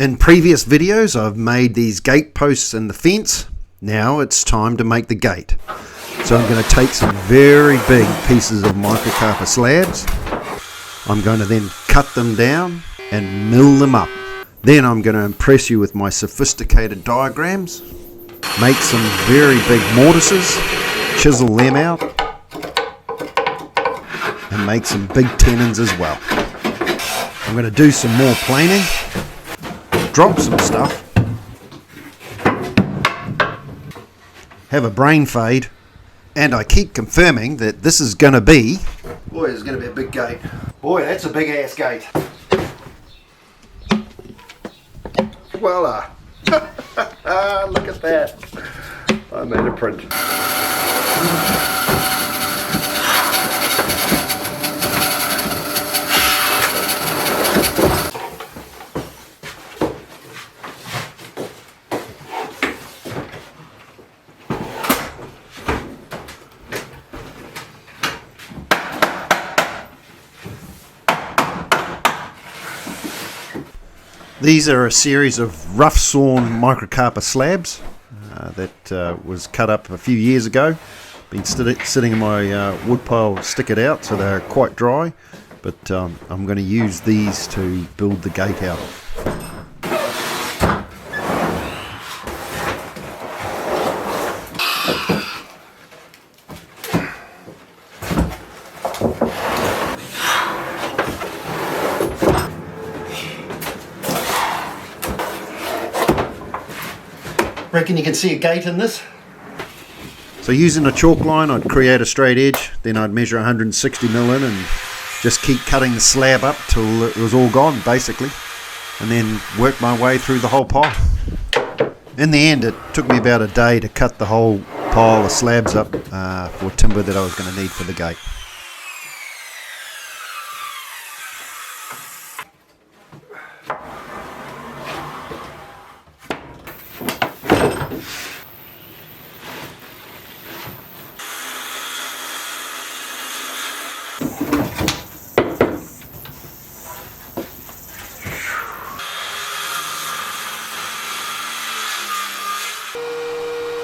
In previous videos I've made these gate posts and the fence. Now it's time to make the gate. So I'm going to take some very big pieces of Macrocarpa slabs. I'm going to then cut them down and mill them up. Then I'm going to impress you with my sophisticated diagrams, make some very big mortises, chisel them out, and make some big tenons as well. I'm going to do some more planing, drop some stuff, have a brain fade, and I keep confirming that this is going to be, boy, it's going to be a big gate. Boy, that's a big ass gate. Voila. Look at that. I made a print. These are a series of rough-sawn Macrocarpa slabs that was cut up a few years ago. Been sitting in my wood pile, stick it out, so they're quite dry. But I'm going to use these to build the gate out of. Reckon you can see a gate in this? So using a chalk line, I'd create a straight edge, then I'd measure 160mm in and just keep cutting the slab up till it was all gone basically, and then work my way through the whole pile. In the end it took me about a day to cut the whole pile of slabs up for timber that I was going to need for the gate.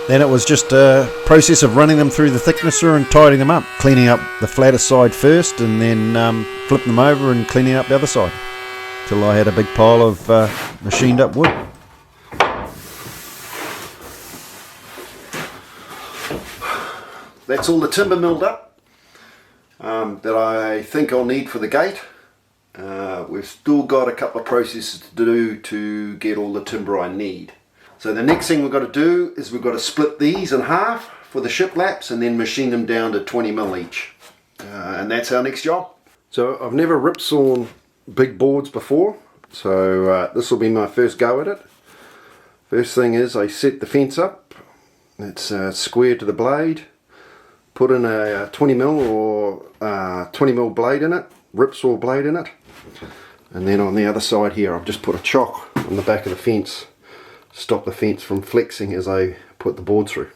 Then it was just a process of running them through the thicknesser and tidying them up, cleaning up the flatter side first and then flipping them over and cleaning up the other side till I had a big pile of machined up wood. That's all the timber milled up that I think I'll need for the gate. We've still got a couple of processes to do to get all the timber I need. So the next thing we've got to do is we've got to split these in half for the shiplaps and then machine them down to 20mm each. And that's our next job. So I've never rip sawn big boards before, so this will be my first go at it. First thing is I set the fence up. It's square to the blade. Put in a 20mm or 20mm blade in it, rip saw blade in it. And then on the other side here I've just put a chock on the back of the fence. Stop the fence from flexing as I put the board through.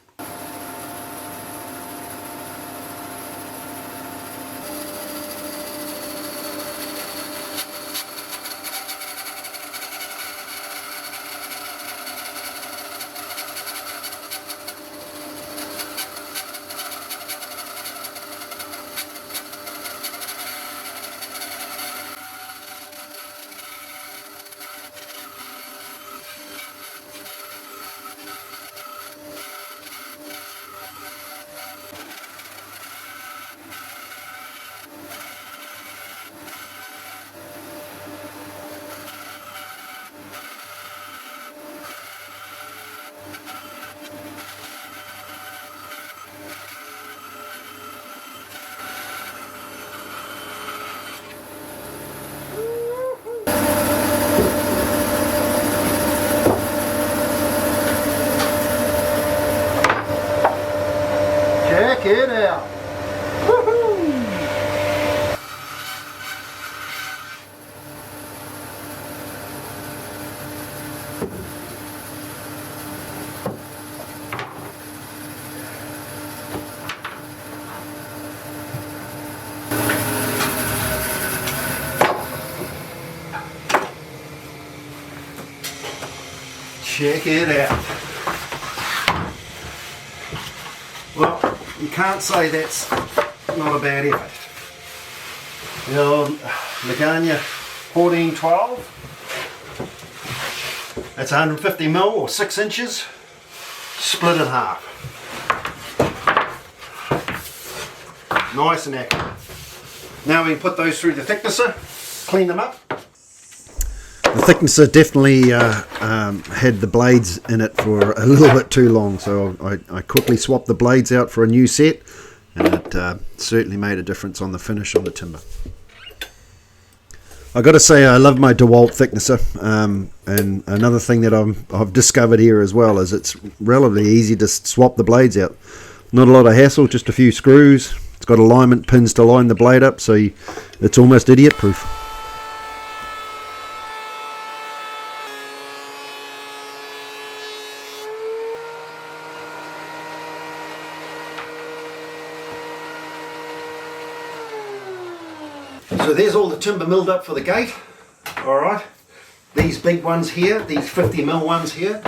Check it out. Woohoo! Check it out. Well, you can't say that's not a bad effort. The old Lagana 1412. That's 150 mil or 6 inches, split in half. Nice and accurate. Now we can put those through the thicknesser, clean them up. The thicknesser definitely had the blades in it for a little bit too long, so I quickly swapped the blades out for a new set, and it certainly made a difference on the finish on the timber. I got to say, I love my DeWalt thicknesser, and another thing that I've discovered here as well is it's relatively easy to swap the blades out. Not a lot of hassle, just a few screws. It's got alignment pins to line the blade up, so it's almost idiot proof. So there's all the timber milled up for the gate. Alright, these big ones here, these 50 mil ones here,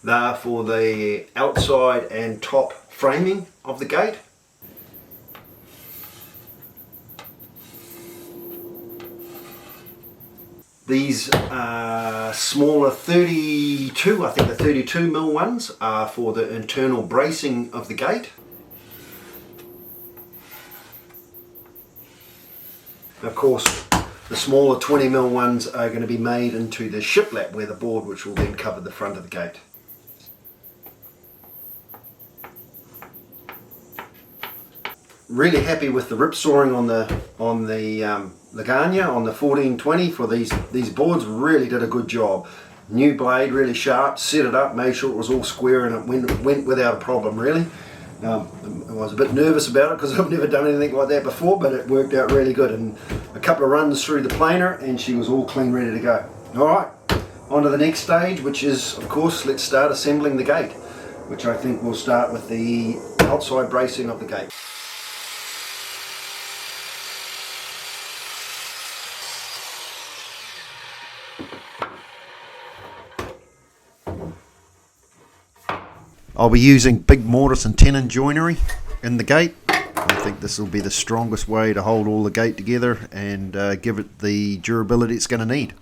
they're for the outside and top framing of the gate. These smaller 32, I think the 32 mil ones are for the internal bracing of the gate. Of course, the smaller 20 mil ones are going to be made into the shiplap weatherboard, which will then cover the front of the gate. Really happy with the rip sawing on the Lagana on the 1420 for these boards. Really did a good job. New blade, really sharp, set it up, made sure it was all square, and it went without a problem really. I was a bit nervous about it because I've never done anything like that before, but it worked out really good, and a couple of runs through the planer and she was all clean, ready to go. Alright, on to the next stage, which is, of course, let's start assembling the gate, which I think we'll start with the outside bracing of the gate. I'll be using big mortise and tenon joinery in the gate. I think this will be the strongest way to hold all the gate together and give it the durability it's going to need.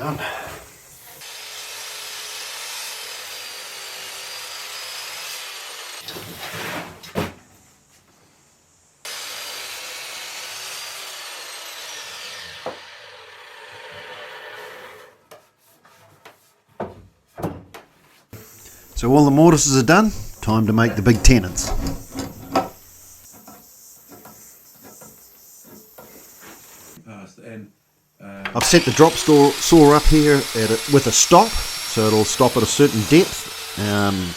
Done. So all the mortises are done, time to make the big tenons. I've set the drop saw up here with a stop, so it'll stop at a certain depth,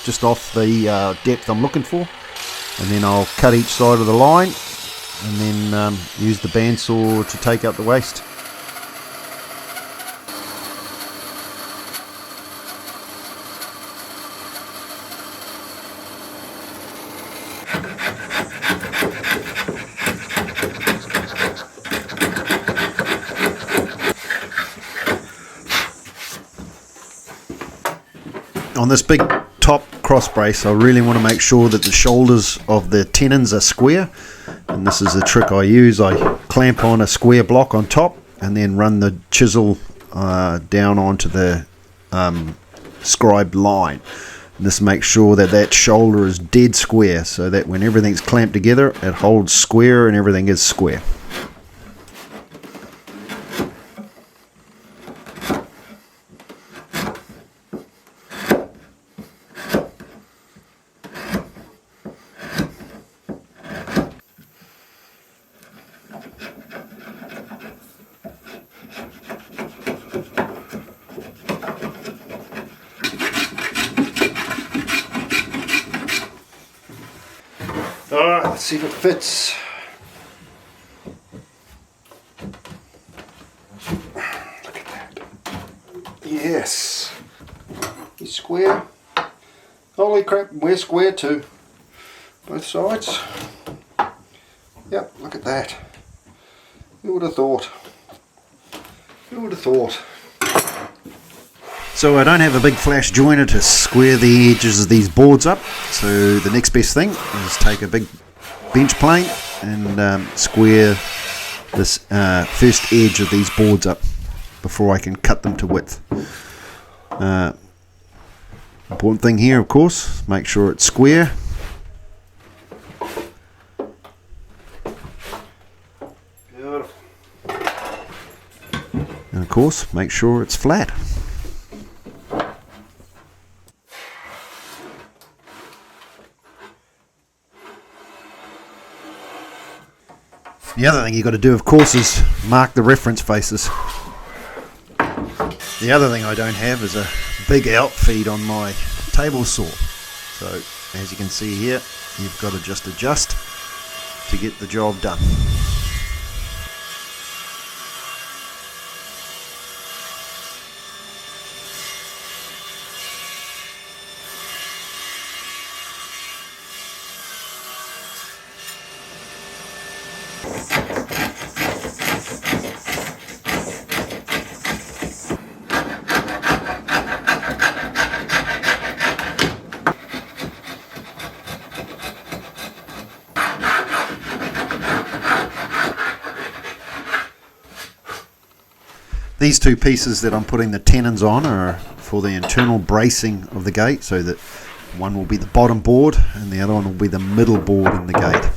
just off the depth I'm looking for, and then I'll cut each side of the line and then use the bandsaw to take out the waste. On this big top cross brace, I really want to make sure that the shoulders of the tenons are square, and this is the trick I use. I clamp on a square block on top and then run the chisel down onto the scribed line. And this makes sure that that shoulder is dead square, so that when everything's clamped together it holds square and everything is square. Alright, let's see if it fits. Look at that. Yes. He's square. Holy crap, we're square too. Both sides. Yep, look at that. Who would have thought? Who would have thought? So I don't have a big flash joiner to square the edges of these boards up, so the next best thing is take a big bench plane and square this first edge of these boards up before I can cut them to width. Important thing here, of course, make sure it's square. Beautiful. And of course, make sure it's flat. The other thing you've got to do, of course, is mark the reference faces. The other thing I don't have is a big outfeed on my table saw. So, as you can see here, you've got to just adjust to get the job done. These two pieces that I'm putting the tenons on are for the internal bracing of the gate, so that one will be the bottom board and the other one will be the middle board in the gate.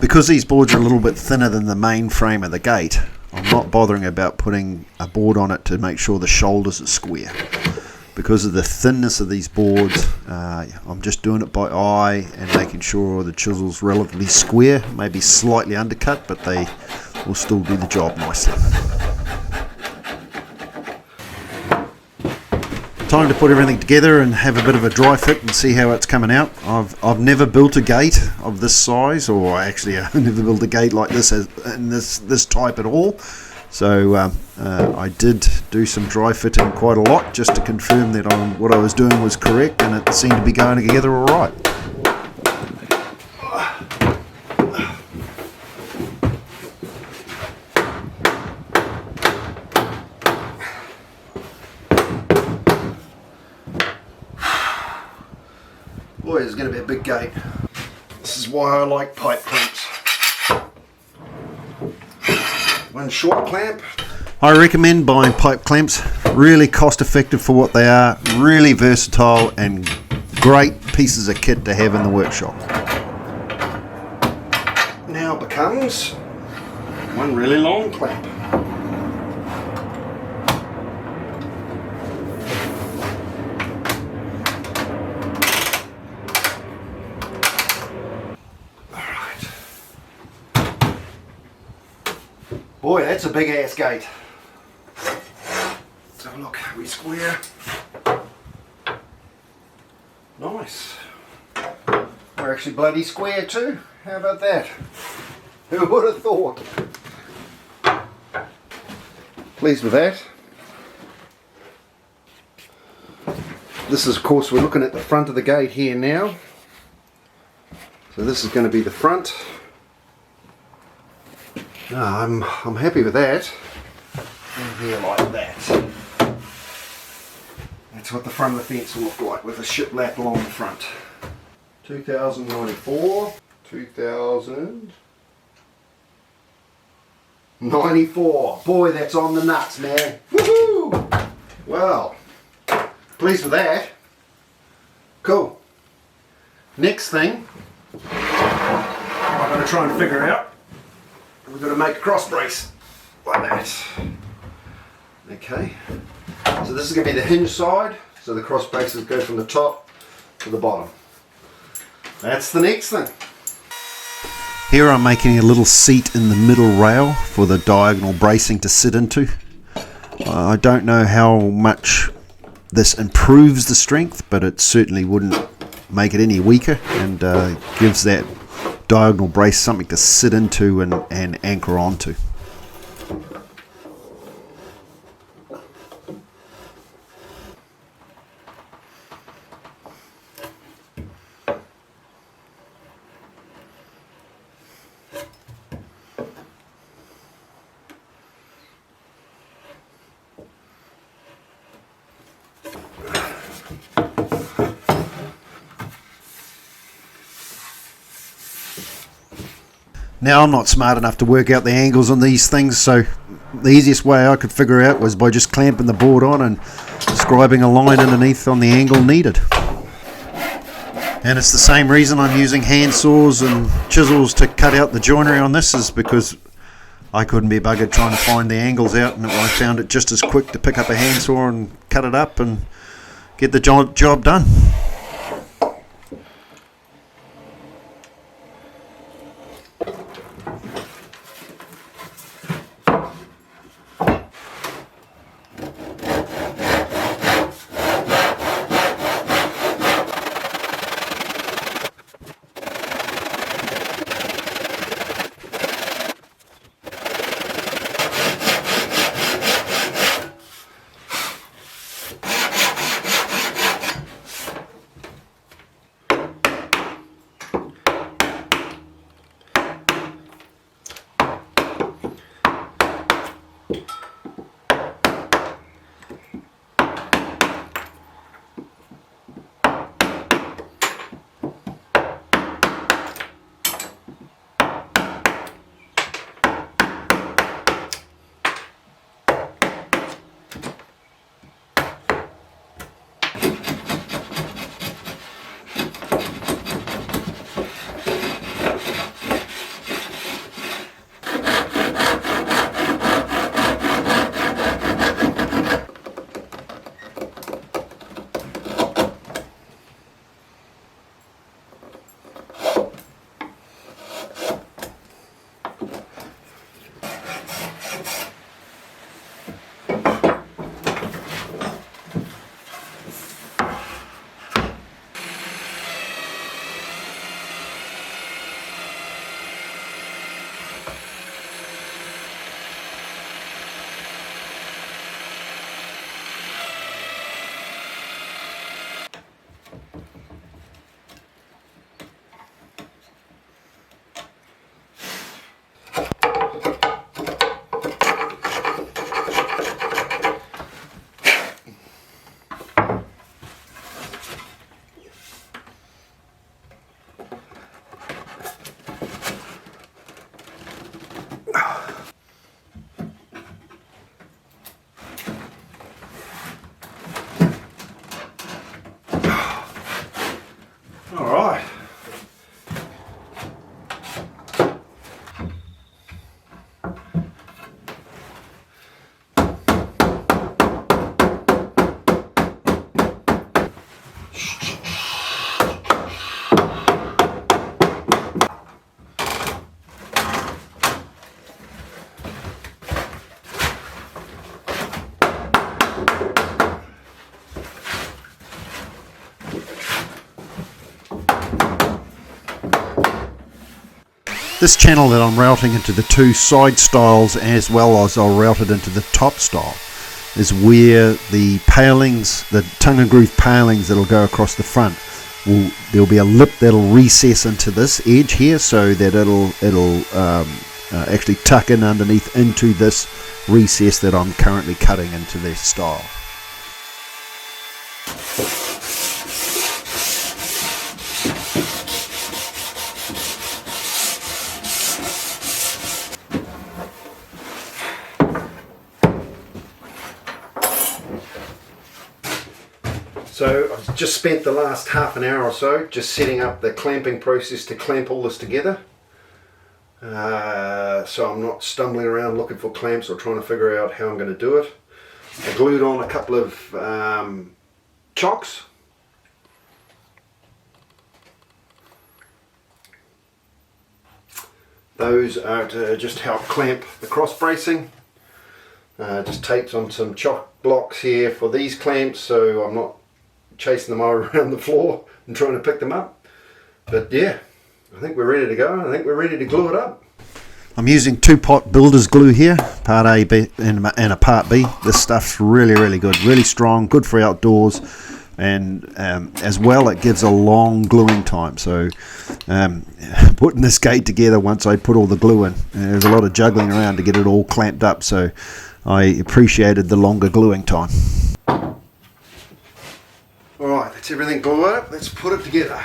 Because these boards are a little bit thinner than the main frame of the gate, I'm not bothering about putting a board on it to make sure the shoulders are square. Because of the thinness of these boards, I'm just doing it by eye and making sure the chisel's relatively square, maybe slightly undercut, but they will still do the job nicely. Time to put everything together and have a bit of a dry fit and see how it's coming out. I've never built a gate of this size, or actually I've never built a gate like this in this type at all. So I did do some dry fitting quite a lot just to confirm that what I was doing was correct, and it seemed to be going together all right. Boy, it's going to be a big gate. This is why I like pipe clamps. One short clamp. I recommend buying pipe clamps. Really cost effective for what they are. Really versatile and great pieces of kit to have in the workshop. now becomes one really long clamp. Alright. Boy, that's a big ass gate. Let's have a look. Are we square? Nice. We're actually bloody square too. How about that? Who would have thought? Pleased with that. This is, of course, we're looking at the front of the gate here now. So this is going to be the front. I'm happy with that. And here like that. That's what the front of the fence will look like with a shiplap along the front. 2094, 2094. Boy, that's on the nuts, man. Woohoo! Well, pleased with that. Cool. Next thing, I'm going to try and figure out. We're going to make a cross brace like that. Okay. So this is going to be the hinge side. So the cross braces go from the top to the bottom. That's the next thing. Here I'm making a little seat in the middle rail for the diagonal bracing to sit into. I don't know how much this improves the strength, but it certainly wouldn't make it any weaker, and gives that diagonal brace something to sit into and anchor onto. Now I'm not smart enough to work out the angles on these things, so the easiest way I could figure out was by just clamping the board on and scribing a line underneath on the angle needed. And it's the same reason I'm using hand saws and chisels to cut out the joinery on this, is because I couldn't be buggered trying to find the angles out, and I found it just as quick to pick up a handsaw and cut it up and get the job done. This channel that I'm routing into the two side stiles as well as I'll route it into the top stile is where the palings, the tongue and groove palings that'll go across the front, there'll be a lip that'll recess into this edge here so that it'll actually tuck in underneath into this recess that I'm currently cutting into this stile. So I've just spent the last half an hour or so just setting up the clamping process to clamp all this together. So I'm not stumbling around looking for clamps or trying to figure out how I'm going to do it. I glued on a couple of chocks. Those are to just help clamp the cross bracing. Just taped on some chock blocks here for these clamps so I'm not chasing them all around the floor and trying to pick them up. But yeah, I think we're ready to go. I think we're ready to glue it up. I'm using 2-pot builder's glue here, part A B, and a part B. This stuff's really good, really strong, good for outdoors, and as well it gives a long gluing time. So putting this gate together, once I put all the glue in, there's a lot of juggling around to get it all clamped up, so I appreciated the longer gluing time. Alright, that's everything glued up, let's put it together.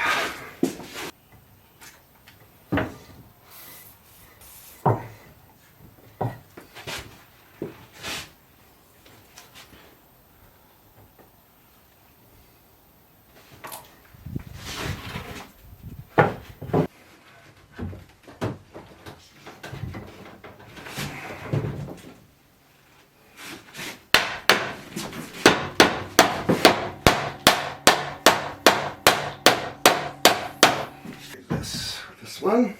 This one.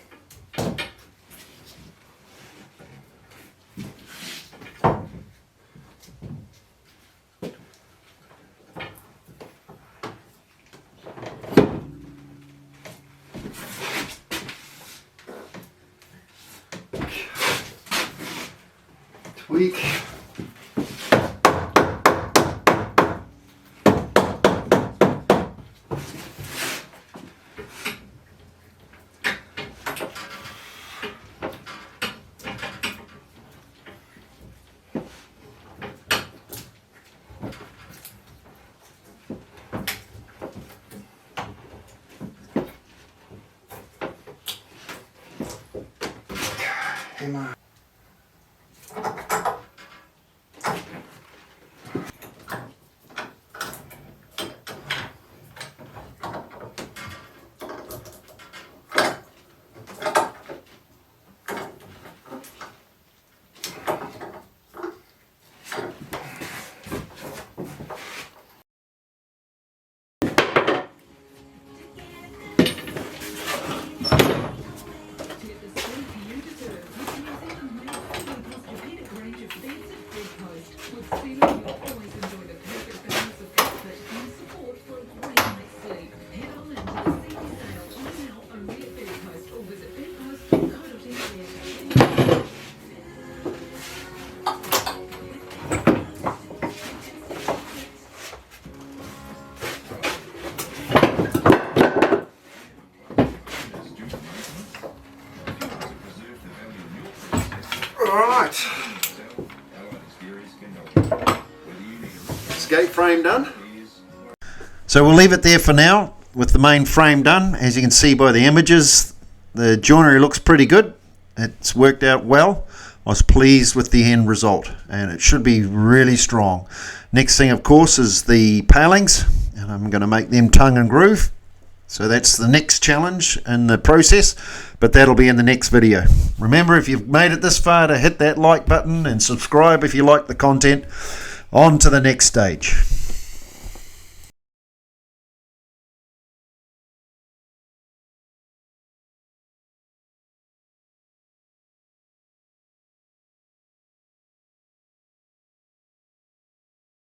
Tweak. Hammer. Alright, this gate frame done. So we'll leave it there for now with the main frame done. As you can see by the images, the joinery looks pretty good. It's worked out well. I was pleased with the end result and it should be really strong. Next thing of course is the palings, and I'm going to make them tongue and groove. So that's the next challenge in the process, but that'll be in the next video. Remember, if you've made it this far, to hit that like button and subscribe if you like the content. On to the next stage.